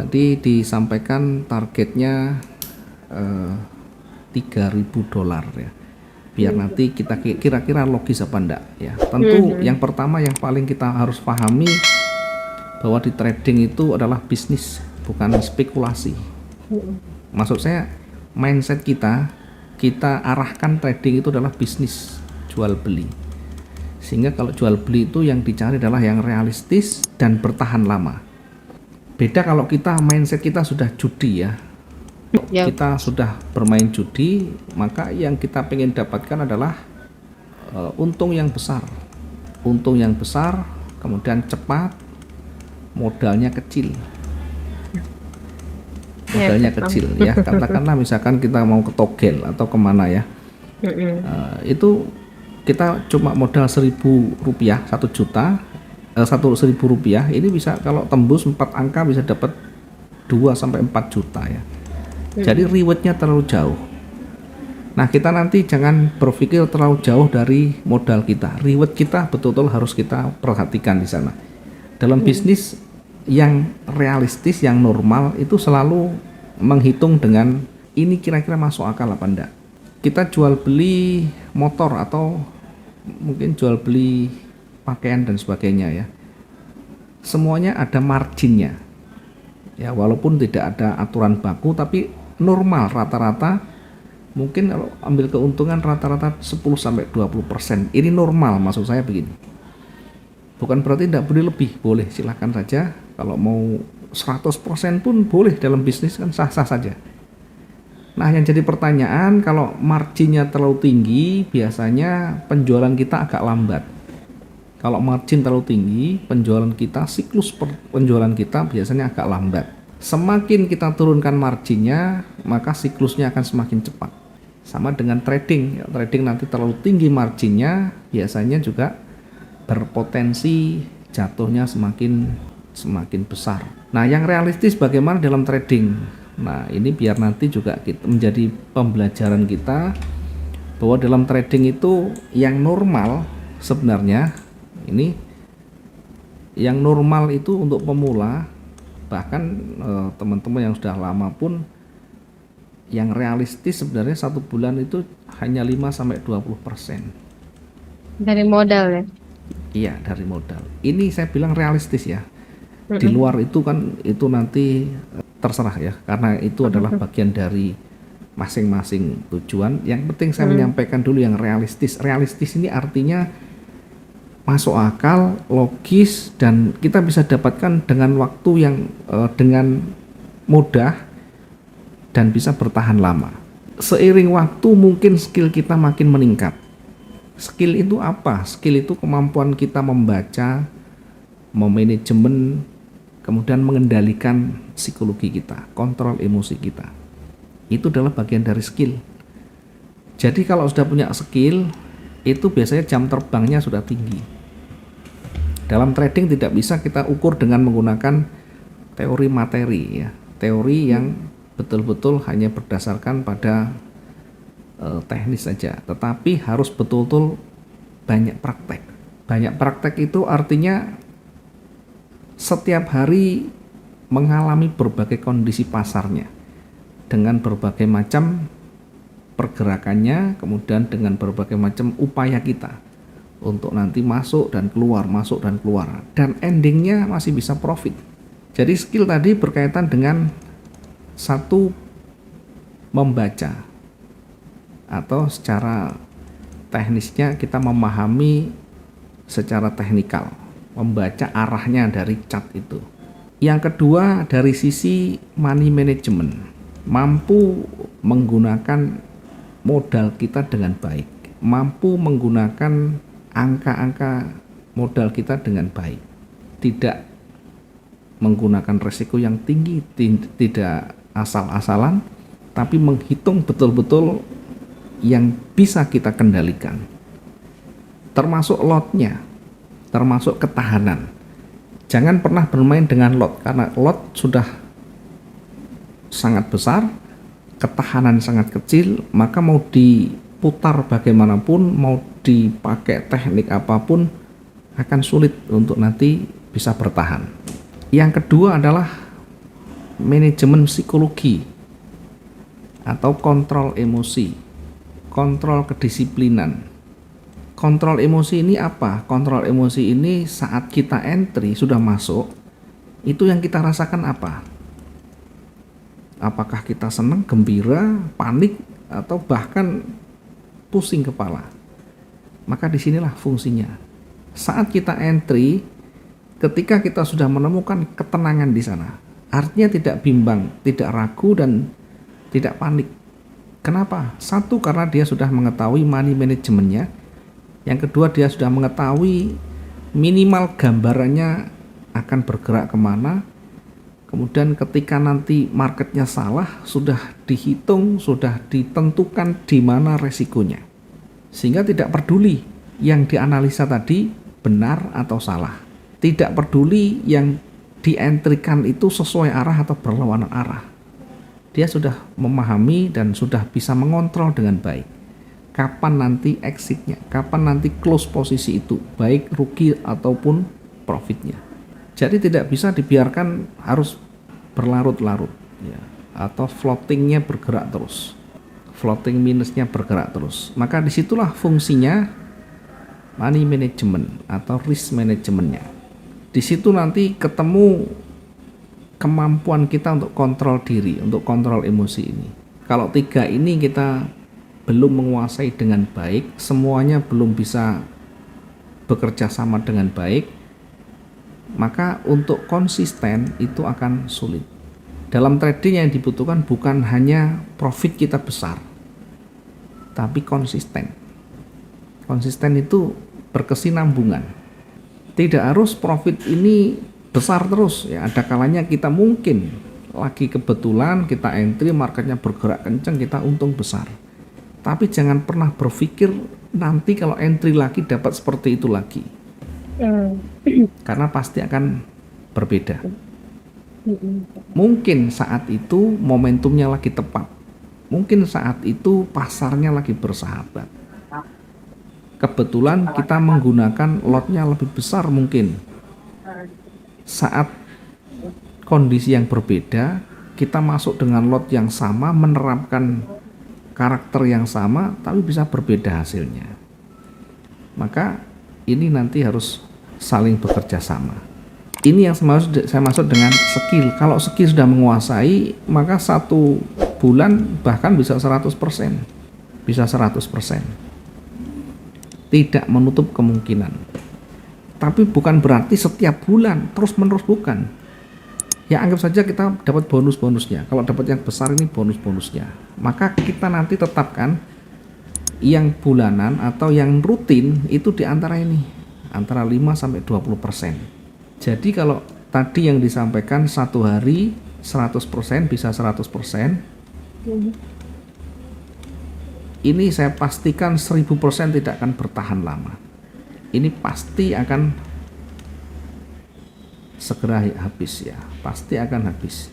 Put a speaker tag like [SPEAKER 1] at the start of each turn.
[SPEAKER 1] Tadi disampaikan targetnya $3.000 ya. Biar nanti kita kira-kira logis apa enggak ya. Tentu yang pertama yang paling kita harus pahami bahwa di trading itu adalah bisnis, bukan spekulasi. Maksud saya mindset kita arahkan trading itu adalah bisnis jual beli. Sehingga kalau jual beli itu yang dicari adalah yang realistis dan bertahan lama. Beda kalau kita mindset kita sudah judi ya. Kita sudah bermain judi, maka yang kita pengen dapatkan adalah untung yang besar. Untung yang besar, kemudian cepat, modalnya kecil. Modalnya kecil ya. Katakanlah misalkan kita mau ke togel atau kemana ya. Itu kita cuma modal Rp1.000, 1 juta, Rp1.000, ini bisa kalau tembus 4 angka bisa dapat 2-4 juta ya. Jadi rewardnya terlalu jauh. Nah kita nanti jangan berpikir terlalu jauh dari modal kita. Reward kita betul-betul harus kita perhatikan di sana. Dalam bisnis yang realistis, yang normal itu selalu menghitung dengan ini kira-kira masuk akal apa enggak. Kita jual beli motor atau mungkin jual beli pakaian dan sebagainya ya. Semuanya ada marginnya. Ya walaupun tidak ada aturan baku tapi normal rata-rata mungkin kalau ambil keuntungan rata-rata 10-20%. Ini normal, maksud saya begini. Bukan berarti tidak boleh lebih, boleh silakan saja. Kalau mau 100% pun boleh dalam bisnis kan sah-sah saja. Nah yang jadi pertanyaan kalau marginnya terlalu tinggi biasanya penjualan kita agak lambat. Kalau margin terlalu tinggi penjualan kita, siklus penjualan kita biasanya agak lambat. Semakin kita turunkan marginnya maka siklusnya akan semakin cepat. Sama dengan trading, trading nanti terlalu tinggi marginnya biasanya juga berpotensi jatuhnya semakin besar. Nah yang realistis bagaimana dalam trading? Nah ini biar nanti juga menjadi pembelajaran kita bahwa dalam trading itu yang normal sebenarnya ini yang normal itu untuk pemula, bahkan teman-teman yang sudah lama pun yang realistis sebenarnya 1 bulan itu hanya 5-20%
[SPEAKER 2] dari modal ya.
[SPEAKER 1] Iya dari modal. Ini saya bilang realistis ya. Di luar itu kan itu nanti terserah ya, karena itu adalah bagian dari masing-masing tujuan. Yang penting saya menyampaikan dulu yang realistis. Realistis ini artinya masuk akal, logis, dan kita bisa dapatkan dengan waktu yang dengan mudah dan bisa bertahan lama. Seiring waktu mungkin skill kita makin meningkat. Skill itu apa? Skill itu kemampuan kita membaca, memanajemen, kemudian mengendalikan psikologi kita, kontrol emosi kita. Itu adalah bagian dari skill. Jadi kalau sudah punya skill, itu biasanya jam terbangnya sudah tinggi. Dalam trading tidak bisa kita ukur dengan menggunakan teori materi ya, teori yang betul-betul hanya berdasarkan pada teknis saja, tetapi harus betul-betul banyak praktek. Banyak praktek itu artinya setiap hari mengalami berbagai kondisi pasarnya dengan berbagai macam pergerakannya, kemudian dengan berbagai macam upaya kita untuk nanti masuk dan keluar, dan endingnya masih bisa profit. Jadi skill tadi berkaitan dengan satu, membaca, atau secara teknisnya kita memahami secara teknikal, membaca arahnya dari chart itu. Yang kedua dari sisi money management, mampu menggunakan modal kita dengan baik, mampu menggunakan angka-angka modal kita dengan baik, tidak menggunakan resiko yang tinggi, tidak asal-asalan, tapi menghitung betul-betul yang bisa kita kendalikan, termasuk lotnya, termasuk ketahanan. Jangan pernah bermain dengan lot, karena lot sudah sangat besar, ketahanan sangat kecil, maka mau diputar bagaimanapun, mau dipakai teknik apapun akan sulit untuk nanti bisa bertahan. Yang kedua adalah manajemen psikologi atau kontrol emosi, kontrol kedisiplinan. Kontrol emosi ini apa? Kontrol emosi ini saat kita entry sudah masuk, itu yang kita rasakan apa? Apakah kita senang, gembira, panik, atau bahkan pusing kepala? Maka disinilah fungsinya. Saat kita entry, ketika kita sudah menemukan ketenangan di sana, artinya tidak bimbang, tidak ragu, dan tidak panik. Kenapa? Satu, karena dia sudah mengetahui money manajemennya. Yang kedua, dia sudah mengetahui minimal gambarannya akan bergerak kemana. Kemudian ketika nanti marketnya salah, sudah dihitung, sudah ditentukan di mana resikonya. Sehingga tidak peduli yang dianalisa tadi benar atau salah. Tidak peduli yang dientrikan itu sesuai arah atau berlawanan arah. Dia sudah memahami dan sudah bisa mengontrol dengan baik. Kapan nanti exitnya, kapan nanti close posisi itu, baik rugi ataupun profitnya. Jadi tidak bisa dibiarkan harus berlarut-larut, ya, atau floatingnya bergerak terus, floating minusnya bergerak terus. Maka disitulah fungsinya money management atau risk managementnya. Di situ nanti ketemu kemampuan kita untuk kontrol diri, untuk kontrol emosi ini. Kalau 3 ini kita belum menguasai dengan baik, semuanya belum bisa bekerja sama dengan baik, maka untuk konsisten itu akan sulit. Dalam trading yang dibutuhkan bukan hanya profit kita besar, tapi konsisten. Konsisten itu berkesinambungan. Tidak harus profit ini besar terus, ya. Ada kalanya kita mungkin lagi kebetulan kita entry, marketnya bergerak kencang, kita untung besar. Tapi jangan pernah berpikir nanti kalau entry lagi dapat seperti itu lagi. Karena pasti akan berbeda. Mungkin saat itu momentumnya lagi tepat. Mungkin saat itu pasarnya lagi bersahabat. Kebetulan kita menggunakan lotnya lebih besar mungkin. Saat kondisi yang berbeda, kita masuk dengan lot yang sama, menerapkan karakter yang sama, tapi bisa berbeda hasilnya. Maka ini nanti harus saling bekerja sama. Ini yang saya maksud dengan skill. Kalau skill sudah menguasai, maka 1 bulan bahkan bisa 100%. Bisa 100%. Tidak menutup kemungkinan. Tapi bukan berarti setiap bulan terus-menerus, bukan. Ya anggap saja kita dapat bonus-bonusnya. Kalau dapat yang besar ini bonus-bonusnya. Maka kita nanti tetapkan yang bulanan atau yang rutin itu di antara ini. Antara 5-20%. Jadi kalau tadi yang disampaikan 1 hari 100% bisa 100%. Ini saya pastikan 1000% tidak akan bertahan lama. Ini pasti akan segera habis, ya, pasti akan habis.